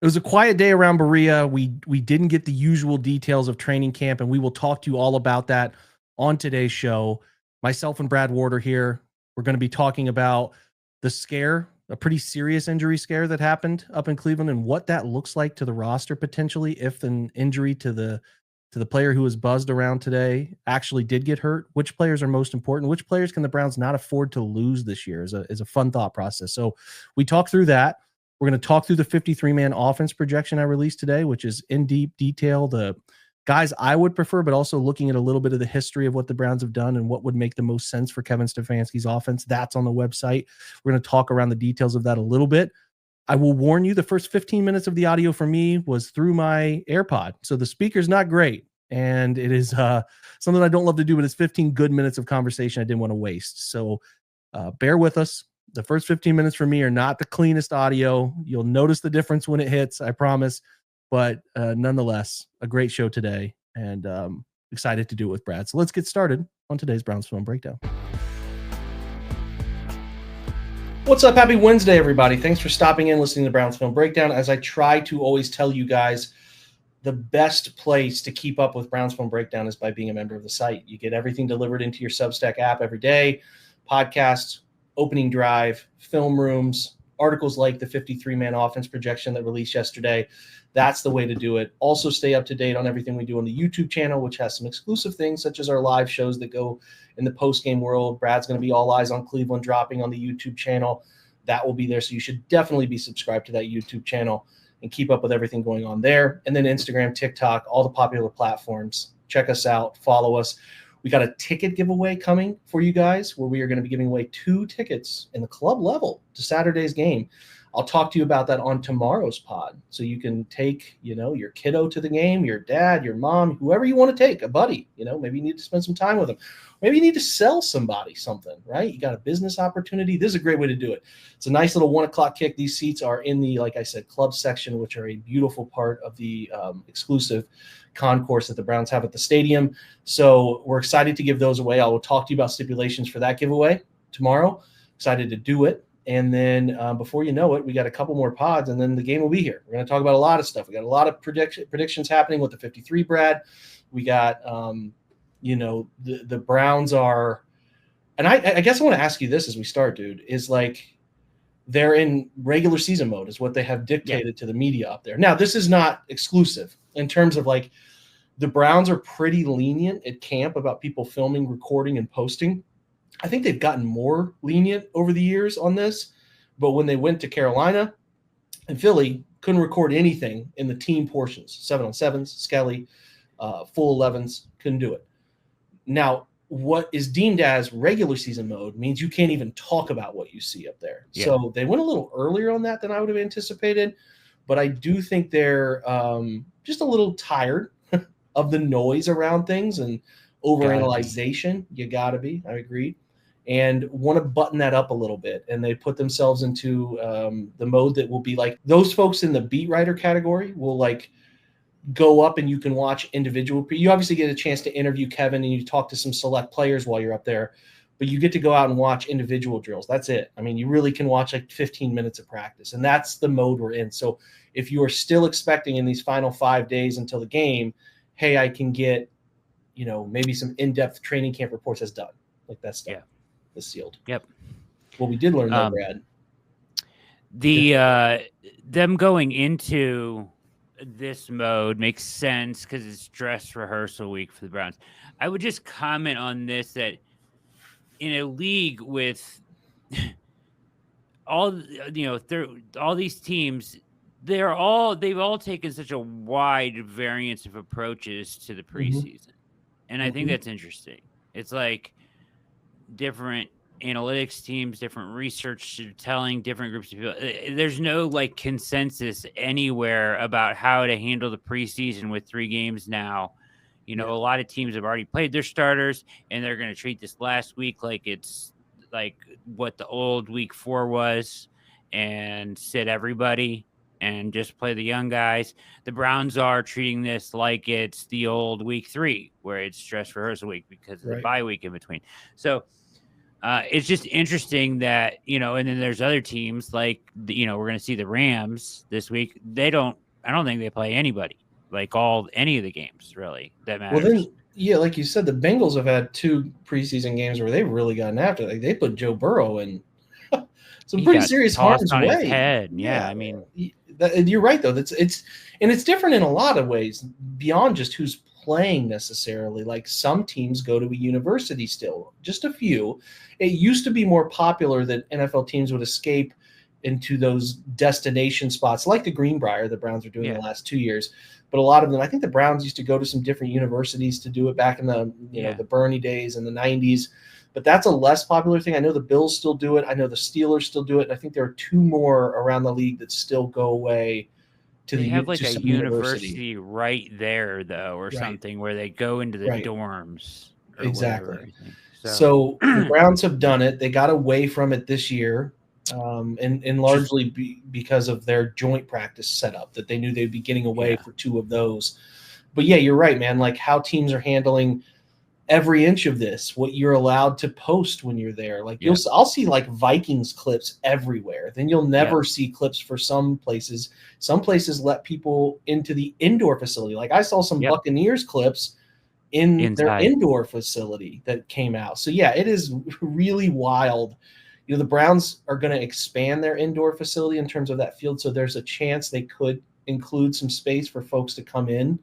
It was a quiet day around Berea. We didn't get the usual details of training camp, and we will talk to you all about that on today's show. Myself and Brad Ward are here. We're going to be talking about the scare, a pretty serious injury scare that happened up in Cleveland, and what that looks like to the roster potentially if an injury to the player who was buzzed around today actually did get hurt. Which players are most important? Which players can the Browns not afford to lose this year? Is a fun thought process. So we talk through that. We're going to talk through the 53-man offense projection I released today, which is in deep detail, the guys I would prefer, but also looking at a little bit of the history of what the Browns have done and what would make the most sense for Kevin Stefanski's offense. That's on the website. We're going to talk around the details of that a little bit. I will warn you, the first 15 minutes of the audio for me was through my AirPod. So the speaker's not great. And it is something I don't love to do, but it's 15 good minutes of conversation I didn't want to waste. So bear with us. The first 15 minutes for me are not the cleanest audio. You'll notice the difference when it hits, I promise. But nonetheless, a great show today, and excited to do it with Brad. So let's get started on today's Browns Film Breakdown. What's up? Happy Wednesday, everybody. Thanks for stopping in, listening to the Browns Film Breakdown. As I try to always tell you guys, the best place to keep up with Browns Film Breakdown is by being a member of the site. You get everything delivered into your Substack app every day, podcasts, opening drive, film rooms, articles like the 53-man offense projection that released yesterday. That's the way to do it. Also stay up to date on everything we do on the YouTube channel, which has some exclusive things such as our live shows that go in the post-game world. Brad's going to be all eyes on Cleveland dropping on the YouTube channel. That will be there. So you should definitely be subscribed to that YouTube channel and keep up with everything going on there. And then Instagram, TikTok, all the popular platforms. Check us out. Follow us. We got a ticket giveaway coming for you guys where we are going to be giving away 2 tickets in the club level to Saturday's game. I'll talk to you about that on tomorrow's pod. So you can take, your kiddo to the game, your dad, your mom, whoever you want to take, a buddy, maybe you need to spend some time with them. Maybe you need to sell somebody something, right? You got a business opportunity. This is a great way to do it. It's a nice little 1:00 kick. These seats are in the, like I said, club section, which are a beautiful part of the exclusive concourse that the Browns have at the stadium. So we're excited to give those away. I will talk to you about stipulations for that giveaway tomorrow. Excited to do it. And then before you know it, we got a couple more pods, and then the game will be here. We're going to talk about a lot of stuff. We got a lot of predictions happening with the 53, Brad. We got, the Browns are – and I guess I want to ask you this as we start, dude, is like they're in regular season mode is what they have dictated to the media up there. Now, this is not exclusive in terms of like the Browns are pretty lenient at camp about people filming, recording, and posting. I think they've gotten more lenient over the years on this, but when they went to Carolina and Philly, couldn't record anything in the team portions, 7-on-7s, Skelly, full 11s, couldn't do it. Now, what is deemed as regular season mode means you can't even talk about what you see up there. Yeah. So they went a little earlier on that than I would have anticipated, but I do think they're just a little tired of the noise around things and overanalyzation. You got to be, I agree. And want to button that up a little bit. And they put themselves into the mode that will be like those folks in the beat writer category will like go up and you can watch individual. You obviously get a chance to interview Kevin and you talk to some select players while you're up there, but you get to go out and watch individual drills. That's it. I mean, you really can watch like 15 minutes of practice, and that's the mode we're in. So if you are still expecting in these final 5 days until the game, hey, I can get, maybe some in-depth training camp reports, that's done. Like that stuff. Yeah. Is sealed. Yep. Well, we did learn that, Brad. Them going into this mode makes sense because it's dress rehearsal week for the Browns. I would just comment on this that in a league with all these teams, they've all taken such a wide variance of approaches to the preseason, and I think that's interesting. It's like different analytics teams, different research telling different groups of people. There's no like consensus anywhere about how to handle the preseason with 3 games now. A lot of teams have already played their starters and they're going to treat this last week like it's like what the old week 4 was and sit everybody and just play the young guys. The Browns are treating this like it's the old week 3 where it's dress rehearsal week because of the bye week in between. So It's just interesting that, and then there's other teams like, we're going to see the Rams this week. I don't think they play anybody, like any of the games really that Well, matters. then, yeah, like you said, the Bengals have had 2 preseason games where they've really gotten after it. Like, they put Joe Burrow in some He pretty got serious tossed harm's on his way. head. Yeah, Yeah, I mean, you're right though. It's different in a lot of ways beyond just who's playing necessarily. Like, some teams go to a university still, just a few. It used to be more popular that NFL teams would escape into those destination spots like the Greenbrier the Browns are doing the last 2 years. But a lot of them, I think the Browns used to go to some different universities to do it back in the the Bernie days in the 90s. But that's a less popular thing. I know the Bills still do it. I know the Steelers still do it. And I think there are 2 more around the league that still go away to they have like to a some university right there though, or Right. something where they go into the Right. dorms or Exactly. whatever. I think. So the Browns have done it. They got away from it this year, and largely because of their joint practice setup that they knew they'd be getting away for 2 of those. But yeah, you're right, man. Like, how teams are handling every inch of this, what you're allowed to post when you're there. Like, I'll see like Vikings clips everywhere. Then you'll never see clips for some places. Some places let people into the indoor facility. Like, I saw some Buccaneers clips in their indoor facility that came out. So yeah, it is really wild. The Browns are going to expand their indoor facility in terms of that field. So there's a chance they could include some space for folks to come in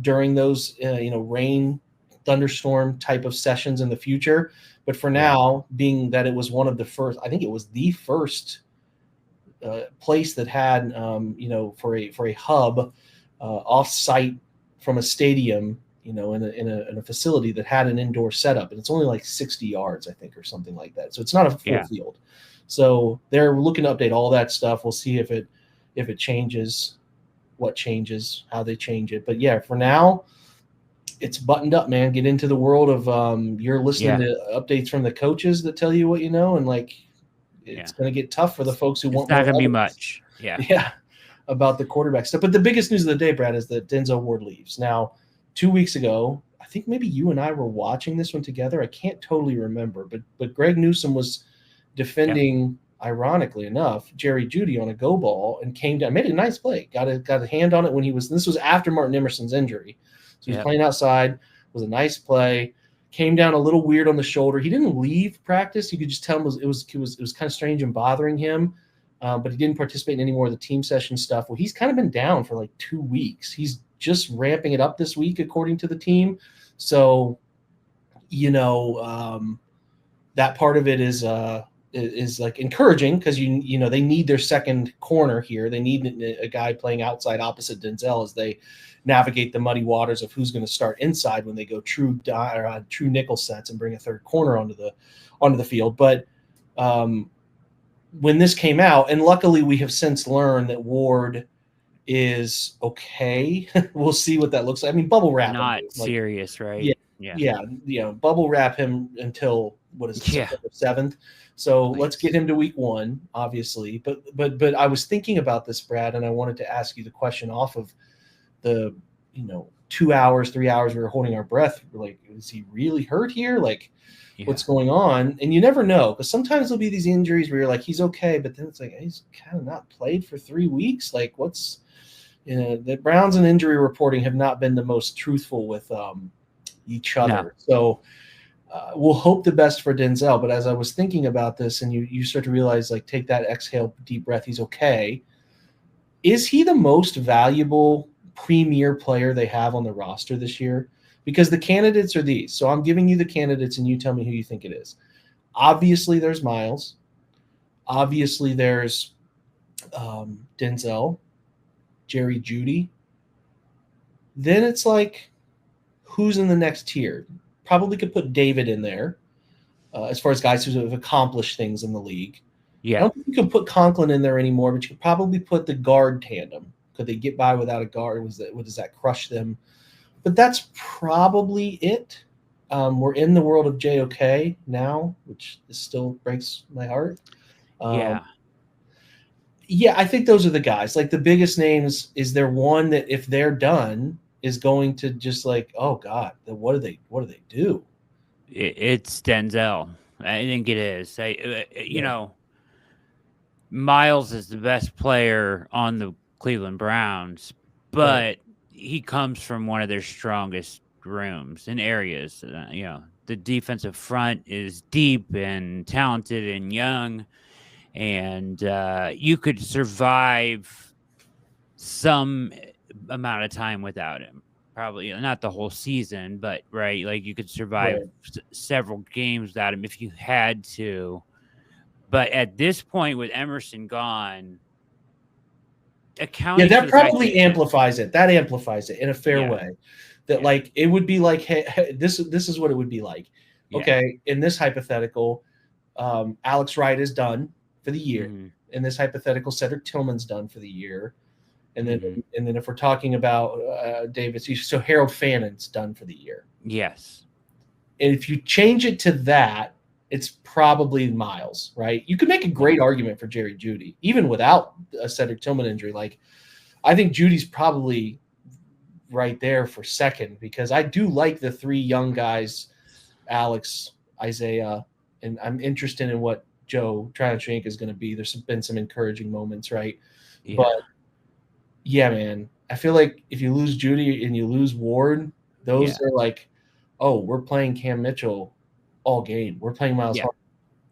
during those, rain, thunderstorm type of sessions in the future. But for now, being that it was one of the first, I think it was the first place that had, for a hub off-site from a stadium, in a facility that had an indoor setup, and it's only like 60 yards, I think, or something like that. So it's not a full field. So they're looking to update all that stuff. We'll see if it changes, what changes, how they change it. But yeah, for now, it's buttoned up, man. Get into the world of you're listening to updates from the coaches that tell you what you know, and like, it's going to get tough for the folks who want more. It's not going to be much. Yeah, about the quarterback stuff. But the biggest news of the day, Brad, is that Denzel Ward leaves. Now, 2 weeks ago, I think maybe you and I were watching this one together. I can't totally remember, but Greg Newsome was defending, ironically enough, Jerry Jeudy on a go ball and came down, made a nice play, got a hand on it when this was after Martin Emerson's injury. So he's playing outside, was a nice play, came down a little weird on the shoulder. He didn't leave practice. You could just tell him it was kind of strange and bothering him. But he didn't participate in any more of the team session stuff. Well, he's kind of been down for like 2 weeks. He's just ramping it up this week, according to the team. So, that part of it is like encouraging, because they need their second corner here. They need a guy playing outside opposite Denzel as they navigate the muddy waters of who's going to start inside when they go true nickel sets and bring a third corner onto the field. But when this came out, and luckily we have since learned that Ward is okay. We'll see what that looks like. I mean, bubble wrap not him, serious, right? Yeah. Bubble wrap him until September 7th. So let's get him to week 1, obviously. But I was thinking about this, Brad, and I wanted to ask you the question off of the 2 hours, 3 hours we were holding our breath. We're like, is he really hurt here? Like, what's going on? And you never know, because sometimes there'll be these injuries where you're like, he's okay, but then it's like, he's kind of not played for 3 weeks. Like, what's the Browns and injury reporting have not been the most truthful with each other. No. So we'll hope the best for Denzel. But as I was thinking about this, and you start to realize, like, take that exhale, deep breath, he's okay. Is he the most valuable premier player they have on the roster this year? Because the candidates are these. So I'm giving you the candidates, and you tell me who you think it is. Obviously, there's Miles. Obviously, there's Denzel, Jerry Jeudy. Then it's like, who's in the next tier? Probably could put David in there as far as guys who have accomplished things in the league. Yeah. I don't think you could put Conklin in there anymore, but you could probably put the guard tandem. Could they get by without a guard? Does that crush them? But that's probably it. We're in the world of JOK now, which still breaks my heart. Yeah, I think those are the guys. Like, the biggest names, is there one that if they're done is going to just like, oh God, then what do they do? It's Denzel. I think it is. You Yeah, know, Miles is the best player on the Cleveland Browns, right, but he comes from one of their strongest rooms and areas. The defensive front is deep and talented and young, and you could survive some amount of time without him. Probably not the whole season, but right, like you could survive right. several games without him if you had to. But at this point, with Emerson gone, Yeah, accounting for that the fact probably that amplifies it. That amplifies it in a fair yeah, way. That yeah, like it would be like, hey, this is what it would be like. yeah, Okay, in this hypothetical, Alex Wright is done for the year. mhm, In this hypothetical, Cedric Tillman's done for the year. And then mhm, and then if we're talking about Davis, so Harold Fannon's done for the year. yes, And if you change it to that, it's probably Miles, right? You could make a yeah, great argument for Jerry Judy, even without a Cedric Tillman injury. Like I think Judy's probably right there for second because I do like the three young guys, Alex, Isaiah, and I'm interested in what Joe Tranachank is going to be. There's been some encouraging moments, right? yeah, But yeah, man, I feel like if you lose Judy and you lose Ward, those yeah, are like, oh, we're playing Cam Mitchell all game. We're playing Miles yeah, Hart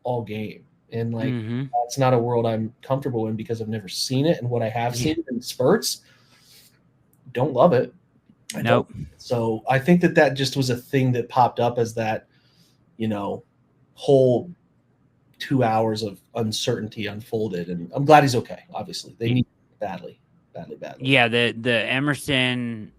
all game. And like mhm, that's not a world I'm comfortable in because I've never seen it. And what I have yeah, seen in spurts, don't love it. I don't. nope, So I think that just was a thing that popped up as that, you know, whole 2 hours of uncertainty unfolded. And I'm glad he's okay. Obviously, they yeah, need it badly, badly, badly. yeah. The Emerson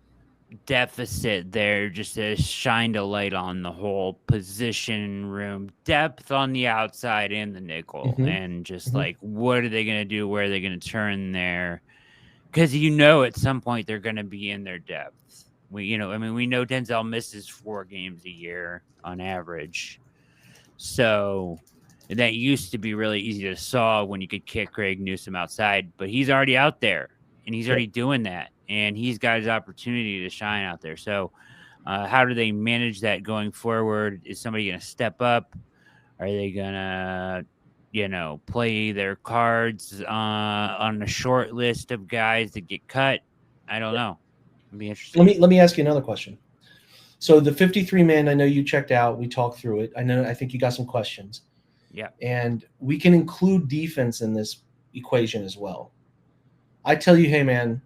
deficit there just has shined a light on the whole position room depth on the outside and the nickel, Hmm. and just Hmm. like what are they going to do? Where are they going to turn there? Because at some point they're going to be in their depth. I mean, we know Denzel misses 4 games a year on average. So that used to be really easy to solve when you could kick Greg Newsome outside, but he's already out there and he's Yep. already doing that. And he's got his opportunity to shine out there. So, how do they manage that going forward? Is somebody going to step up? Are they going to, play their cards on a short list of guys that get cut? I don't know. It'd be interesting. Let me ask you another question. So the 53 man, I know you checked out. We talked through it. I think you got some questions, Yeah. and we can include defense in this equation as well. I tell you, hey man,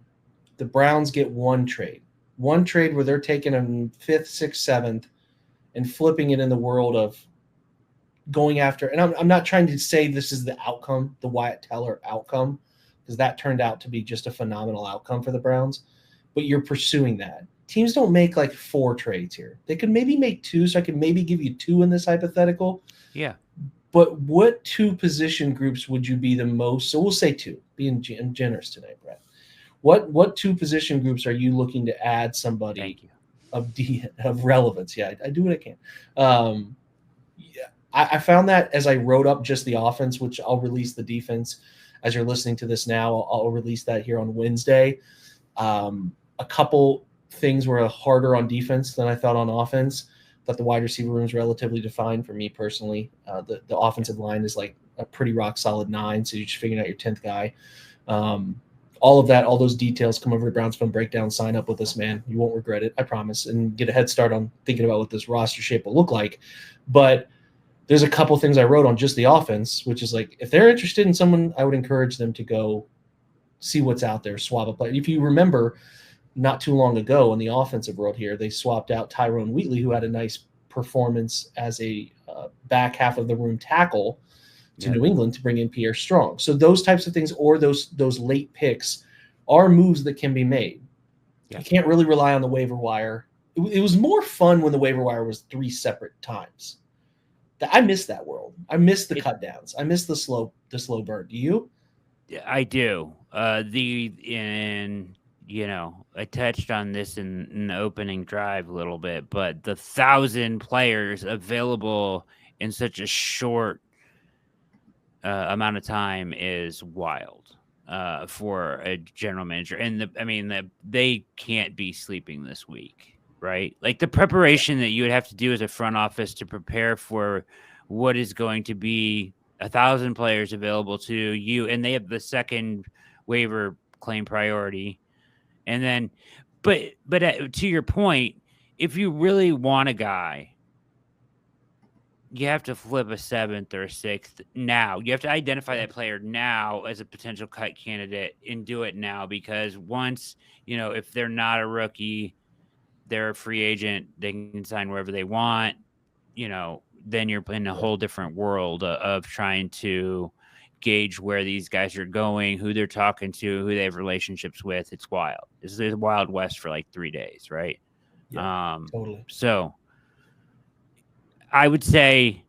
the Browns get one trade where they're taking a fifth, sixth, seventh, and flipping it in the world of going after. And I'm not trying to say this is the outcome, the Wyatt Teller outcome, because that turned out to be just a phenomenal outcome for the Browns. But you're pursuing that. Teams don't make like 4 trades here. They could maybe make 2, so I could maybe give you 2 in this hypothetical. Yeah. But what 2 position groups would you be the most? So we'll say 2, being generous today, Brett. What 2 position groups are you looking to add somebody Thank you. of relevance? Yeah, I do what I can. Yeah, I found that as I wrote up just the offense, which I'll release the defense as you're listening to this now. I'll release that here on Wednesday. A couple things were harder on defense than I thought on offense. Thought the wide receiver room is relatively defined for me personally. The offensive line is like a pretty rock solid 9, so you're just figuring out your 10th guy. All of that, all those details, come over to Browns Film Breakdown. Sign up with us, man. You won't regret it, I promise, and get a head start on thinking about what this roster shape will look like. But there's a couple things I wrote on just the offense, which is like if they're interested in someone, I would encourage them to go see what's out there, swap a play. If you remember, not too long ago in the offensive world here, they swapped out Tyrone Wheatley, who had a nice performance as a back half of the room tackle to Yep. New England to bring in Pierre Strong. So those types of things, or those late picks, are moves that can be made. Yeah. You can't really rely on the waiver wire. It was more fun when the waiver wire was 3 separate times. I miss that world. I miss the cut downs. I miss the slow burn. Do you? I do. I touched on this in the opening drive a little bit, but the 1,000 players available in such a short amount of time is wild for a general manager. And they can't be sleeping this week, right? Like the preparation that you would have to do as a front office to prepare for what is going to be 1,000 players available to you, and they have the second waiver claim priority. And then, but to your point, if you really want a guy, you have to flip a 7th or a 6th now. You have to identify that player now as a potential cut candidate and do it now, because once, if they're not a rookie, they're a free agent, they can sign wherever they want, then you're in a whole different world of trying to gauge where these guys are going, who they're talking to, who they have relationships with. It's wild. This is the Wild West for like 3 days, right? Yeah, totally. So I would say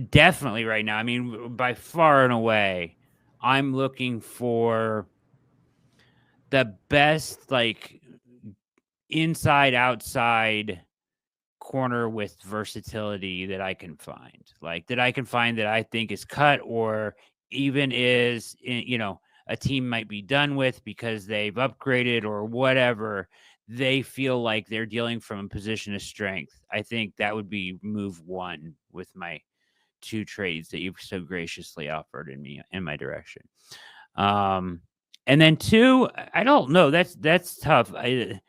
definitely right now, I mean, by far and away, I'm looking for the best, like, inside outside corner with versatility that I can find. Like, that I can find that I think is cut, or even is, a team might be done with because they've upgraded or whatever. They feel like they're dealing from a position of strength. I think that would be move one with my 2 trades that you've so graciously offered in my direction. And then 2, I don't know. That's tough. The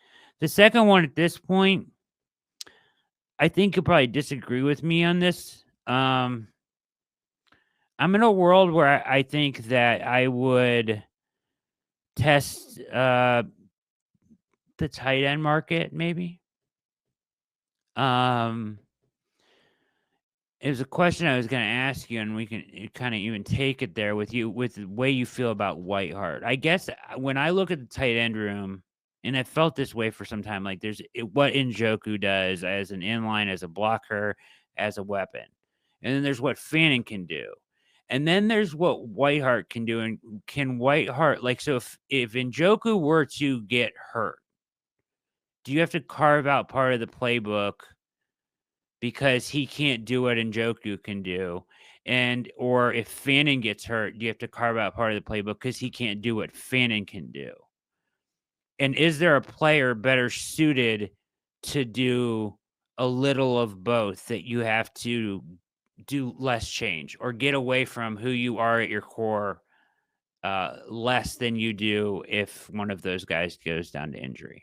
second one at this point, I think you'll probably disagree with me on this. I'm in a world where I think that I would test the tight end market, maybe. It was a question I was going to ask you, and we can kind of even take it there with you, with the way you feel about Whiteheart. I guess when I look at the tight end room, and I felt this way for some time, like there's what Njoku does as an inline, as a blocker, as a weapon. And then there's what Fanning can do. And then there's what Whiteheart can do. And can Whiteheart, like, so if Njoku were to get hurt, do you have to carve out part of the playbook because he can't do what Njoku can do? Or if Fanning gets hurt, do you have to carve out part of the playbook because he can't do what Fanning can do? And is there a player better suited to do a little of both, that you have to do less change or get away from who you are at your core less than you do if one of those guys goes down to injury?